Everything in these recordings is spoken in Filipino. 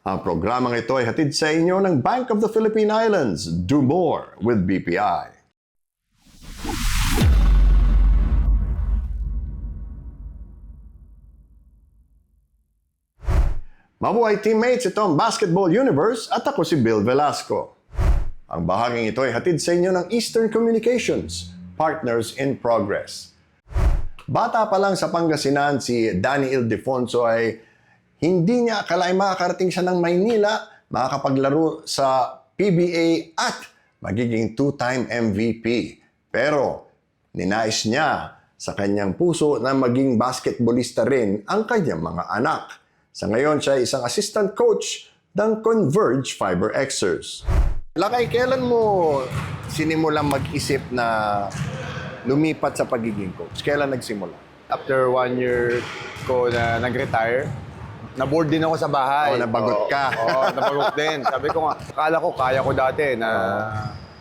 Ang programang ito ay hatid sa inyo ng Bank of the Philippine Islands. Do more with BPI. Mabuhay teammates, ito ang Basketball Universe at ako si Bill Velasco. Ang bahaging ito ay hatid sa inyo ng Eastern Communications, Partners in Progress. Bata pa lang sa Pangasinan, si Danny Ildefonso ay hindi niya akalain makakarating siya ng Maynila, makakapaglaro sa PBA at magiging two-time MVP. Pero ninais niya sa kanyang puso na maging basketballista rin ang kanyang mga anak. Sa ngayon, siya ay isang assistant coach ng Converge Fiber Xers. Lakay, kailan mo sinimulang mag-isip na lumipat sa pagiging coach? Kailan nagsimula? After 1 year ko na nag-retire, na-bored din ako sa bahay. Nabagot ka. Oo, nabagot din. Sabi ko nga, akala ko kaya ko dati na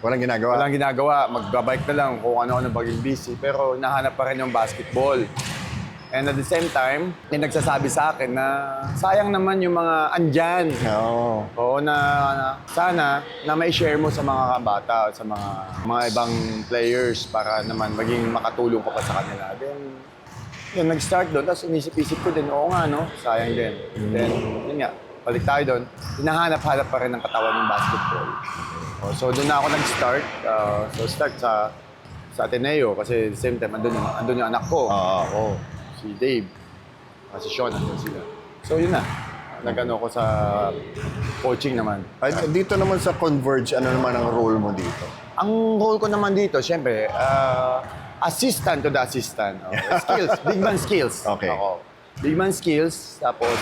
Walang ginagawa? walang ginagawa. Magbabike na lang kung ano-ano maging busy. Pero nahanap pa rin yung basketball. And at the same time, may nagsasabi sa akin na sayang naman yung mga andyan. Oo. Oo, na sana na may share mo sa mga kabata, sa mga ibang players para naman maging makatulong ka pa sa kanila. Then, yun, nag-start doon. Tapos inisip-isip ko din, oo nga, no? Sayang din. Then, yun nga, balik tayo doon. Hinahanap-hanap pa rin ng katawan ng basketball. So, doon na ako nag-start. Start sa Ateneo kasi at the same time, andun yung anak ko. Oo. Si Dave, si Sean, andun sila. So, yun na. Nag-ano ko sa coaching naman. Ay, dito naman sa Converge, ano naman ang role mo dito? Ang role ko naman dito, syempre, assistant to the assistant. Skills, big man skills. Okay. Ako. Big man skills, tapos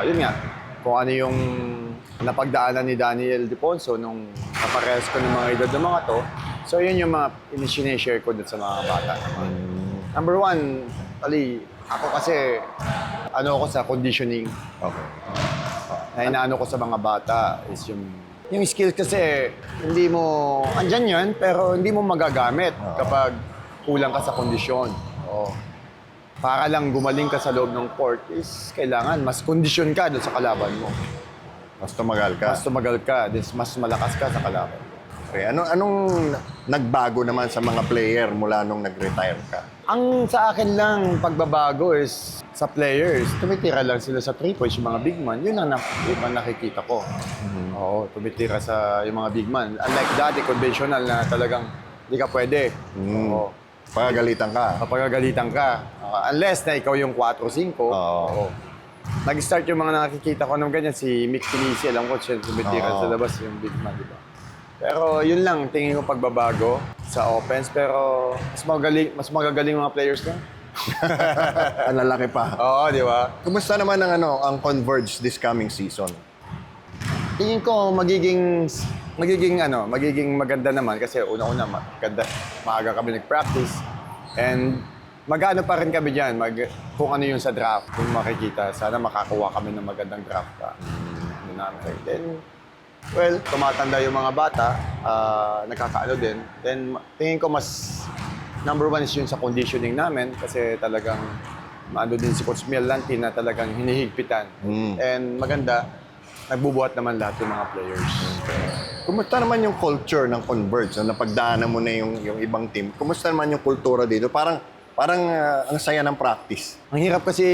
yun nga, kung ano yung napagdaanan ni Daniel Deponso nung kaparehas ko ng mga edad ng mga to. So yun yung mga sinishare ko dun sa mga bata naman. Number one, ako kasi, ako sa conditioning. Okay. Na inaano ko sa mga bata is yung skills kasi hindi mo, andyan yun, pero hindi mo magagamit kapag kulang ka sa kondisyon. Oo. Para lang gumaling ka sa loob ng court is kailangan mas kondisyon ka doon sa kalaban mo. Mas tumagal ka? Mas tumagal ka, mas malakas ka sa kalaban. Okay. Anong nagbago naman sa mga player mula nung nag-retire ka? Ang sa akin lang pagbabago is sa players, tumitira lang sila sa 3 points, yung mga big man. Yun ang nakikita ko. Oo, tumitira sa yung mga big man. Unlike dati, conventional na talagang hindi ka pwede. Oo. Pagagalitan ka? Papagagalitan ka. Unless na ikaw yung 4-5. Oo. Nag-start yung mga nakikita ko ng ganyan, si Mick Pinisi, alam ko siya, tumitira sa labas yung big man, di ba? Pero yun lang, tingin ko pagbabago sa offense. Pero mas magagaling mga players na. Ang lalaki pa. Oo, di ba? Kumusta naman ang Converge this coming season? Tingin ko magiging maganda naman kasi una-una maaga kami nag-practice. And mag-ano pa rin kami diyan, kung ano yung sa draft, kung makikita. Sana makakuha kami ng magandang draft pa. Then, well, tumatanda yung mga bata, nagkakaano din. Then, tingin ko mas number 1 is yun sa conditioning namin kasi talagang maano din si Coach Mielanti na talagang hinihigpitan. And maganda, nagbubuhat naman lahat yung mga players. Kumusta naman yung culture ng Converge? Napagdaanan mo na yung ibang team. Kumusta naman yung kultura dito? Parang ang saya ng practice. Ang hirap kasi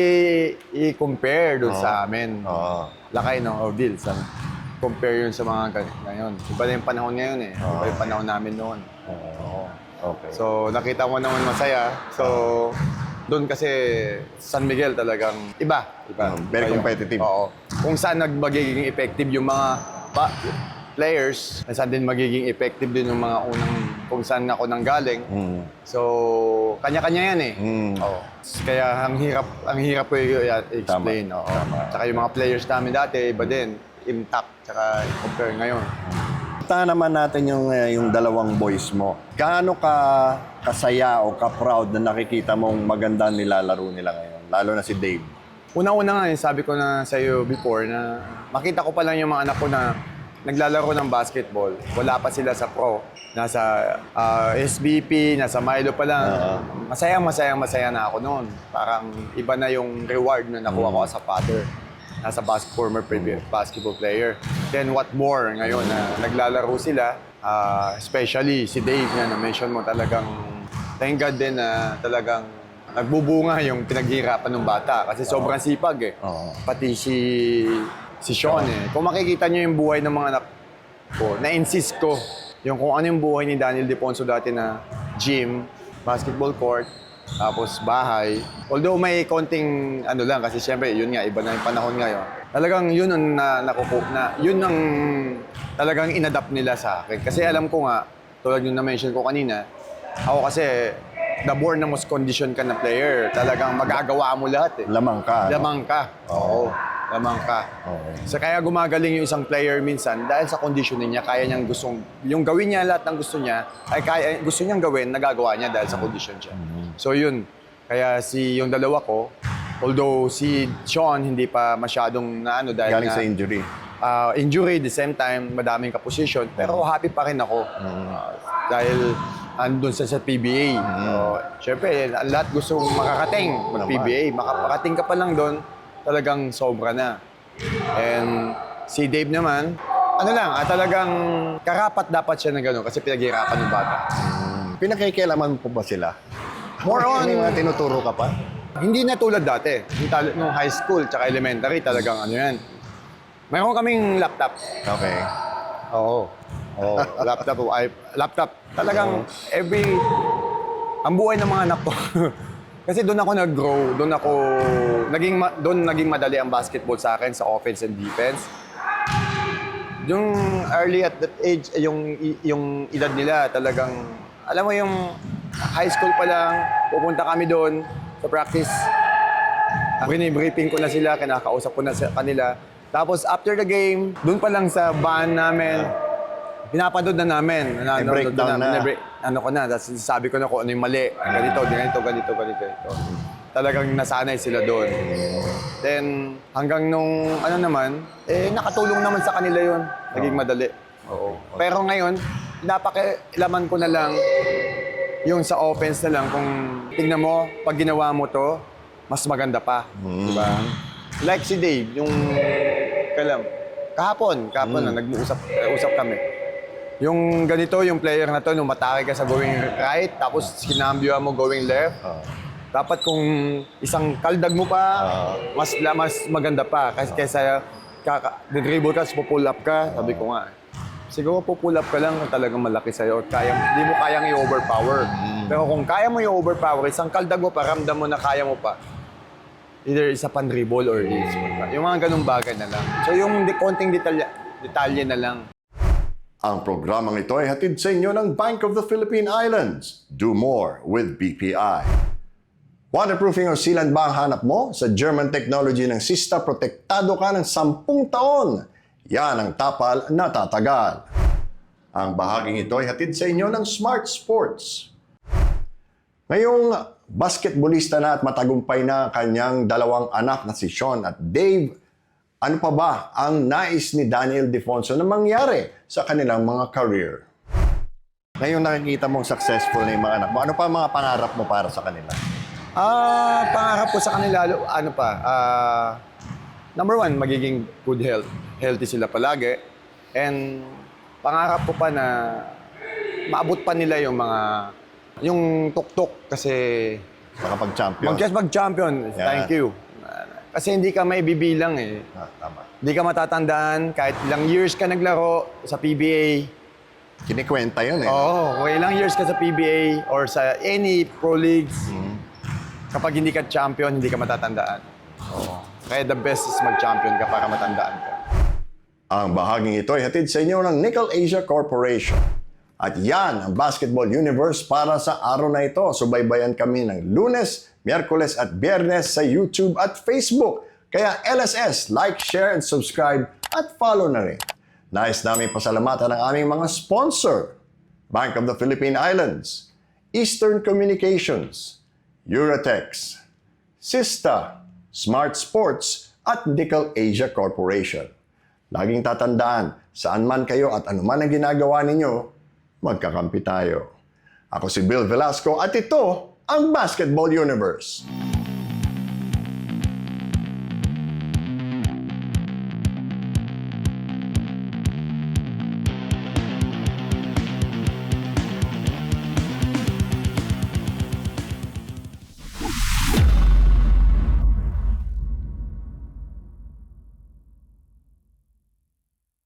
i-compare doon sa amin. Oo. Lakay, no? O Bill, compare yun sa mga ngayon. Iba na yung panahon ngayon eh. Iba yung panahon namin noon. Okay. So, nakita mo naman masaya. So, doon kasi San Miguel talagang iba. Very competitive. Oo. Kung saan magiging effective yung mga players, saan din magiging effective din yung mga unang kung saan ako nanggaling. So, kanya-kanya yan eh. Oo. Kaya ang hirap ko i-explain. Oo. Tsaka yung mga players namin dati, iba din. Intact, tsaka compare ngayon. Punta naman natin yung dalawang boys mo. Gaano ka kasaya o ka-proud na nakikita mong maganda nilalaro nila ngayon? Lalo na si Dave. Una-una nga, sabi ko na sa iyo before na makita ko pa lang yung mga anak ko na naglalaro ng basketball. Wala pa sila sa pro. Nasa SBP, nasa Milo pa lang. Masaya na ako noon. Parang iba na yung reward na nakuha ko sa father. nasa former basketball player. Then what more ngayon na naglalaro sila, especially si Dave na na-mention mo, talagang thank God din na talagang nagbubunga yung pinaghihirapan ng bata kasi sobrang sipag eh. Oo. Pati si Sean eh. Kung makikita niyo yung buhay ng mga anak ko, na-insist ko yung kung ano yung buhay ni Daniel Defonso dati na gym, basketball court, tapos bahay. Although may konting ano lang kasi syempre yun nga iba na yung panahon ngayon. Talagang yun ang yun ang talagang inadapt nila sa akin. Kasi alam ko nga tulad yung na-mention ko kanina, ako kasi the born na most condition ka na player. Talagang magagawa mo lahat eh. Lamang ka. no? Lamang ka. Oo. Lamang ka. Oo. So kaya gumagaling yung isang player minsan dahil sa conditioning niya, kaya niyang yung gawin niya lahat ng gusto niya, ay gusto niyang gawin, nagagawa niya dahil sa condition siya. So yun, kaya yung dalawa ko, although si Sean hindi pa masyadong naano dahil Galing sa injury. injury, the same time, madaming ka-position, pero happy pa rin ako. Dahil andun sa PBA. So, syempre, lahat gusto makakating mag-PBA. Makapakating ka pa lang doon, talagang sobra na. And si Dave naman, ano lang, talagang karapat dapat siya na gano'n kasi pinaghirapan ng bata. Pinakikialaman po ba sila? More on, May mga tinuturo ka pa? hindi na tulad dati. Nung high school tsaka elementary, talagang ano yan. Mayroon kaming laptop. Okay. Oo. Oo, laptop. Talagang ang buhay ng mga anak ko. Kasi doon ako nag-grow, doon naging madali ang basketball sa akin sa offense and defense. Yung early at that age, yung edad nila talagang, alam mo yung high school pa lang, pupunta kami doon sa practice. Briefing ko na sila, kinakausap ko na sa kanila. Tapos after the game, doon pa lang sa van namin, pinapanood na namin. breakdown na. Ano ko na, tapos sabi ko na kung ano yung mali. Ganito. Talagang nasanay sila doon. Then, hanggang nung ano naman, nakatulong naman sa kanila yun. Naging madali. Oo. Pero ngayon, napakilaman ko na lang yung sa offense na lang. Kung tingnan mo, pag ginawa mo to, mas maganda pa. Diba? Like si Dave, yung kahapon na nag-usap kami. Yung ganito, yung player na to, nung matake ka sa going right, tapos kinambyo mo going left. Dapat kung isang kaldag mo pa, mas maganda pa. Kasi kaysa dribble ka, pull up ka, sabi ko nga. Siguro pull up ka lang kung talagang malaki sa'yo. Hindi mo kayang i-overpower. Pero kung kaya mo i-overpower, isang kaldag mo pa, ramdam mo na kaya mo pa. Either isa pan dribble or this. Yung mga ganung bagay na lang. So yung konting detalye na lang. Ang programang ito ay hatid sa inyo ng Bank of the Philippine Islands. Do more with BPI. Waterproofing o sealant ba ang hanap mo? Sa German technology ng Sista, protektado ka ng 10 taon. Yan ang tapal na tatagal. Ang bahaging ito ay hatid sa inyo ng Smart Sports. Ngayong basketballista na at matagumpay na kanyang 2 anak na si Sean at Dave, ano pa ba ang nais ni Daniel Defonso na mangyari sa kanilang mga career? Ngayong nakikita mong successful na yung mga anak mo, ano pa ang mga pangarap mo para sa kanila? Pangarap ko sa kanila, number 1, magiging good health. Healthy sila palagi. And pangarap ko pa na maabot pa nila yung tuktok kasi Makapag-champion. mag-champion. Yeah. Thank you. Kasi hindi ka maibibilang eh. Tama. Hindi ka matatandaan kahit ilang years ka naglaro sa PBA. Kinikwenta yun eh. Oo, kung ilang years ka sa PBA or sa any pro leagues, kapag hindi ka champion, hindi ka matatandaan. Oo. Kaya the best is mag-champion ka para matandaan ka. Ang bahaging ito ay hatid sa inyo ng Nickel Asia Corporation. At yan ang Basketball Universe para sa araw na ito. Subaybayan kami ng Lunes, Miyerkules at Biyernes sa YouTube at Facebook. Kaya LSS, like, share, and subscribe at follow na rin. Nais namin pasalamatan ang aming mga sponsor. Bank of the Philippine Islands, Eastern Communications, Eurotex, Sista, Smart Sports at Nickel Asia Corporation. Laging tatandaan, saan man kayo at anuman ang ginagawa ninyo, magkakampi tayo. Ako si Bill Velasco at ito ang Basketball Universe.